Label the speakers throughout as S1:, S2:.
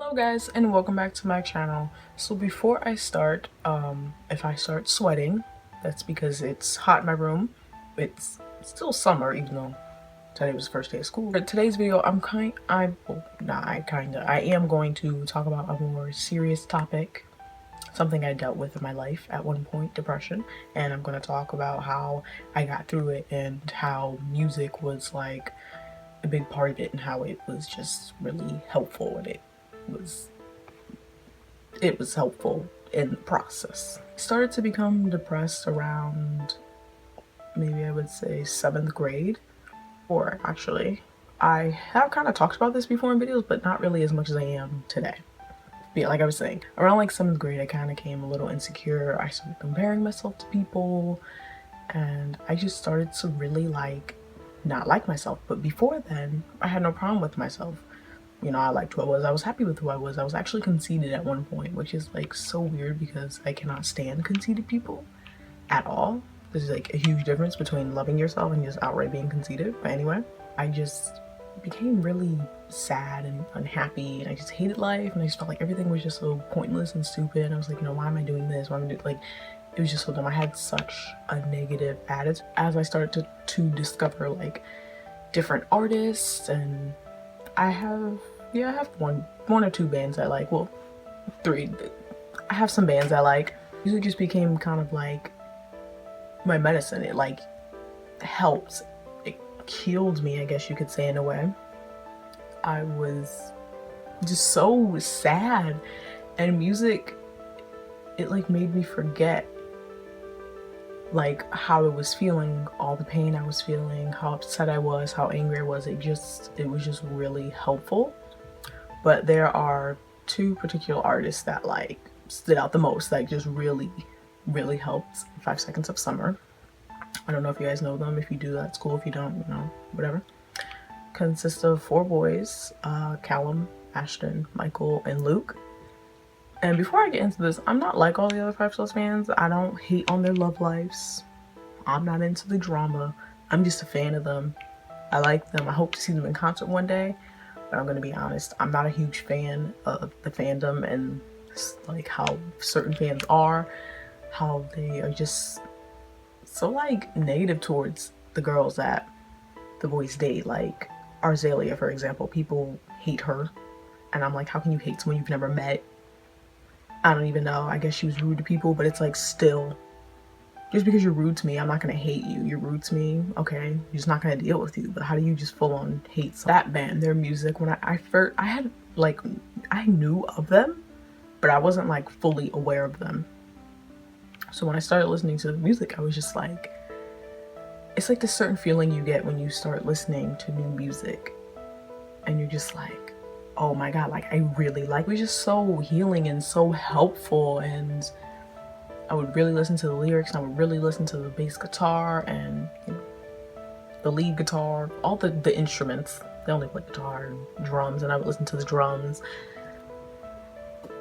S1: Hello guys and welcome back to my channel. So before I start, if I start sweating, that's because it's hot in my room. It's still summer even though today was the first day of school. For today's video, I am going to talk about a more serious topic, something I dealt with in my life at one point, depression, and I'm going to talk about how I got through it and how music was like a big part of it and how it was just really helpful and it was helpful in the process. I started to become depressed around maybe I would say 7th grade, or actually I have kind of talked about this before in videos, but not really as much as I am today. Yeah, like I was saying, around like 7th grade I kind of came a little insecure. I started comparing myself to people and I just started to really not like myself. But before then I had no problem with myself. You know, I liked who I was. I was happy with who I was. I was actually conceited at one point, which is like so weird because I cannot stand conceited people at all. There's like a huge difference between loving yourself and just outright being conceited. But anyway, I just became really sad and unhappy and I just hated life and I just felt like everything was just so pointless and stupid. I was like, you know, why am I doing this? Why am I doing, like, it was just so dumb. I had such a negative attitude. As I started to discover like different artists, and I have one or two bands I like. Well, three. I have some bands I like. Music just became kind of like my medicine. It like helped. It killed me, I guess you could say, in a way. I was just so sad, and music, it like made me forget like how I was feeling, all the pain I was feeling, how upset I was, how angry I was. It was just really helpful. But there are two particular artists that like stood out the most, like just really helped. 5 Seconds of Summer. I don't know if you guys know them. If you do, that's cool. If you don't, you know, whatever. Consists of 4 boys, Callum, Ashton, Michael, and Luke. And before I get into this, I'm not like all the other 5 Sauce fans. I don't hate on their love lives. I'm not into the drama. I'm just a fan of them. I like them. I hope to see them in concert one day. But I'm gonna be honest, I'm not a huge fan of the fandom and like how certain fans are, how they are just so like negative towards the girls that the boys date. Like Arzelia, for example, people hate her. And I'm like, how can you hate someone you've never met? I don't even know. I guess she was rude to people, but it's like still, just because you're rude to me, I'm not gonna hate you. You're rude to me, okay? You're just not gonna deal with you. But how do you just full on hate that band, their music? When I first, I had like, I knew of them, but I wasn't like fully aware of them. So when I started listening to the music, I was just like, it's like this certain feeling you get when you start listening to new music and you're just like, oh my God, like I really like, it was just so healing and so helpful. And I would really listen to the lyrics and I would really listen to the bass guitar and, you know, the lead guitar, all the instruments. They only play guitar and drums, and I would listen to the drums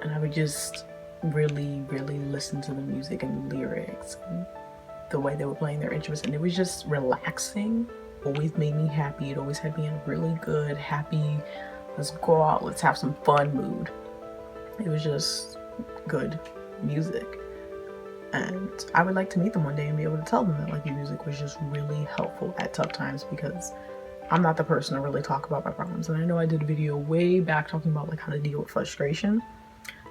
S1: and I would just really listen to the music and the lyrics and the way they were playing their instruments, and it was just relaxing. Always made me happy. It always had me in a really good, happy, let's go out, let's have some fun mood. It was just good music. And I would like to meet them one day and be able to tell them that like the music was just really helpful at tough times, because I'm not the person to really talk about my problems. And I know I did a video way back talking about like how to deal with frustration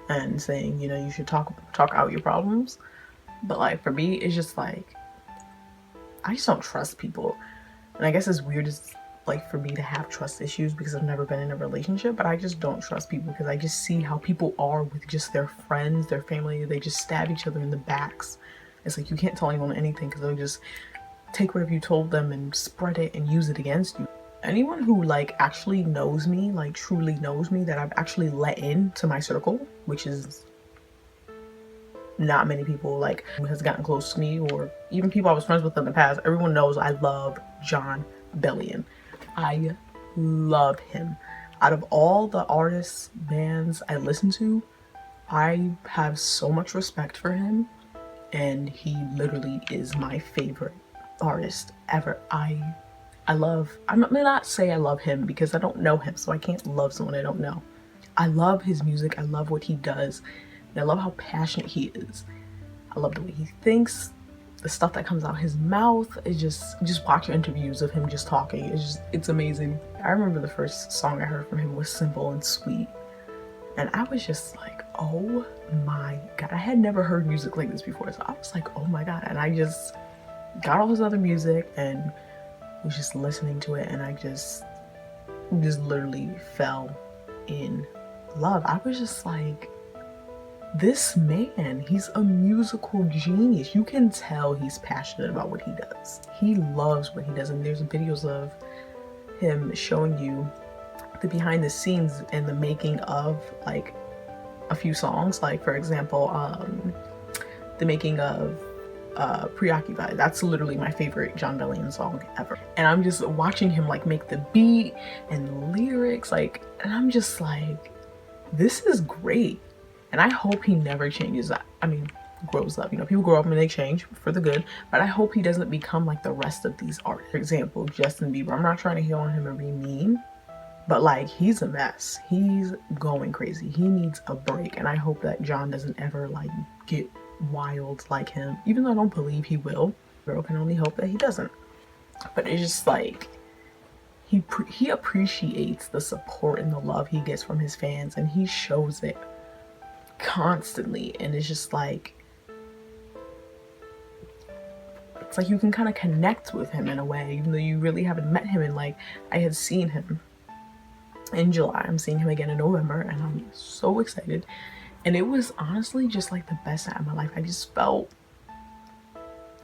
S1: and saying, you know, you should talk out your problems. But like for me, it's just like, I just don't trust people. And I guess it's weird as like for me to have trust issues because I've never been in a relationship, but I just don't trust people because I just see how people are with just their friends, their family. They just stab each other in the backs. It's like you can't tell anyone anything because they'll just take whatever you told them and spread it and use it against you. Anyone who like actually knows me, like truly knows me, that I've actually let into my circle, which is not many people, like who has gotten close to me, or even people I was friends with in the past, everyone knows I love Jon Bellion. I love him. Out of all the artists, bands I listen to, I have so much respect for him, and he literally is my favorite artist ever. I'm not say I love him because I don't know him, so I can't love someone I don't know. I love his music. I love what he does. And I love how passionate he is. I love the way he thinks, the stuff that comes out his mouth. It's just watch interviews of him just talking. It's amazing. I remember the first song I heard from him was Simple and Sweet. And I was just like, oh my God. I had never heard music like this before. So I was like, oh my God. And I just got all his other music and was just listening to it. And I just literally fell in love. I was just like, this man, he's a musical genius. You can tell he's passionate about what he does. He loves what he does. And there's videos of him showing you the behind the scenes and the making of like a few songs. Like for example, the making of Preoccupied. That's literally my favorite Jon Bellion song ever. And I'm just watching him like make the beat and the lyrics, like, and I'm just like, this is great. And I hope he never changes. I mean, grows up. You know, people grow up and they change for the good. But I hope he doesn't become like the rest of these artists. For example, Justin Bieber. I'm not trying to hate on him and be mean, but like, he's a mess. He's going crazy. He needs a break. And I hope that Jon doesn't ever like get wild like him. Even though I don't believe he will. Girl can only hope that he doesn't. But it's just like, he appreciates the support and the love he gets from his fans, and he shows it constantly. And it's just like, it's like you can kind of connect with him in a way, even though you really haven't met him. And like, I had seen him in July. I'm seeing him again in November, and I'm so excited. And it was honestly just like the best night of my life. I just felt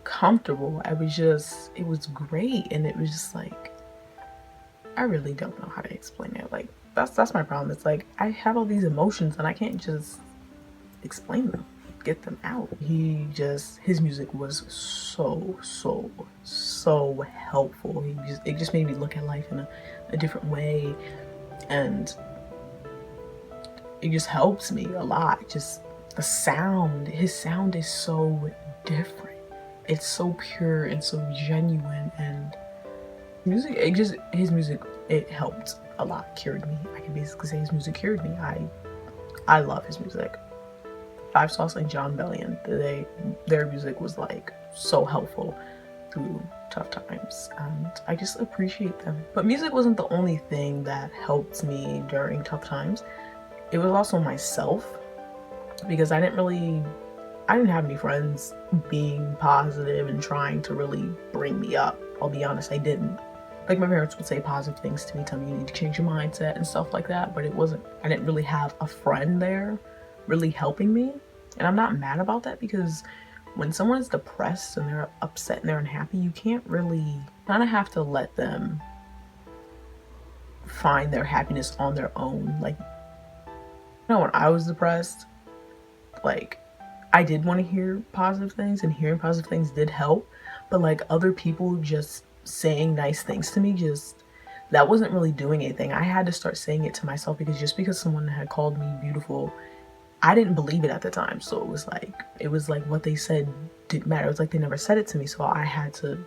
S1: comfortable. It was great. And it was just like, I really don't know how to explain it. Like, that's my problem. It's like, I have all these emotions and I can't just explain them, get them out. His music was so helpful. It just made me look at life in a different way. And it just helps me a lot. Just the sound, his sound is so different. It's so pure and so genuine. And his music, it helped a lot, cured me. I can basically say his music cured me. I love his music. Five Sauce and Jon Bellion, their music was like so helpful through tough times, and I just appreciate them. But music wasn't the only thing that helped me during tough times. It was also myself, because I didn't have any friends being positive and trying to really bring me up. I'll be honest, I didn't. Like, my parents would say positive things to me, tell me you need to change your mindset and stuff like that, but I didn't really have a friend there really helping me. And I'm not mad about that, because when someone is depressed and they're upset and they're unhappy, you can't really, kind of have to let them find their happiness on their own. Like, you know, when I was depressed, like, I did want to hear positive things, and hearing positive things did help, but like, other people just saying nice things to me, that wasn't really doing anything. I had to start saying it to myself, because just because someone had called me beautiful, I didn't believe it at the time. So it was like what they said didn't matter. It was like they never said it to me, so I had to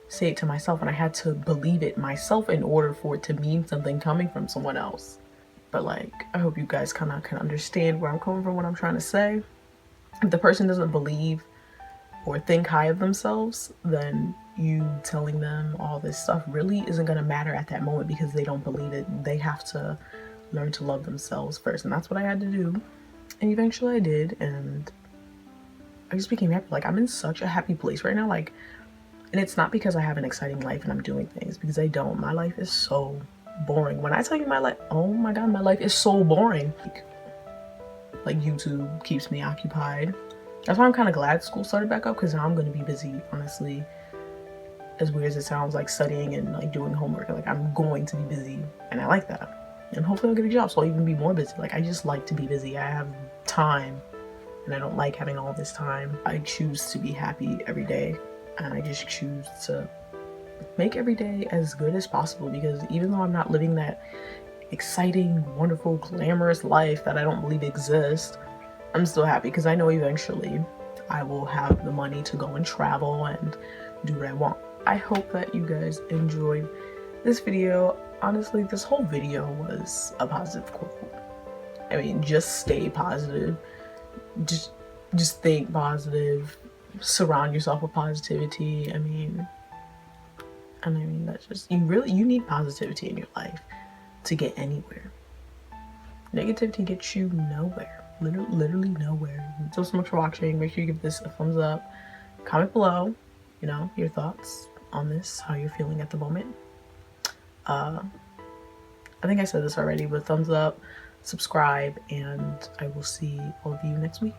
S1: say it to myself, and I had to believe it myself in order for it to mean something coming from someone else. But like, I hope you guys kind of can understand where I'm coming from, what I'm trying to say. If the person doesn't believe or think high of themselves, then you telling them all this stuff really isn't going to matter at that moment, because they don't believe it. They have to learn to love themselves first, and that's what I had to do. And eventually I did, and I just became happy. Like, I'm in such a happy place right now. Like, and it's not because I have an exciting life and I'm doing things, because I don't. My life is so boring. When I tell you my life, oh my God, my life is so boring. Like YouTube keeps me occupied. That's why I'm kind of glad school started back up, because now I'm going to be busy, honestly. As weird as it sounds, like studying and like doing homework, like, I'm going to be busy, and I like that. And hopefully I'll get a job, so I'll even be more busy. Like, I just like to be busy. I have time, and I don't like having all this time. I choose to be happy every day, and I just choose to make every day as good as possible, because even though I'm not living that exciting, wonderful, glamorous life that I don't believe exists, I'm still happy, because I know eventually I will have the money to go and travel and do what I want. I hope that you guys enjoyed this video. Honestly, this whole video was a positive quote. I mean, just stay positive. Just just think positive. Surround yourself with positivity. That's just, you need positivity in your life to get anywhere. Negativity gets you nowhere. Literally nowhere. So much for watching. Make sure you give this a thumbs up. Comment below, your thoughts on this, how you're feeling at the moment. I think I said this already, but thumbs up, subscribe, and I will see all of you next week.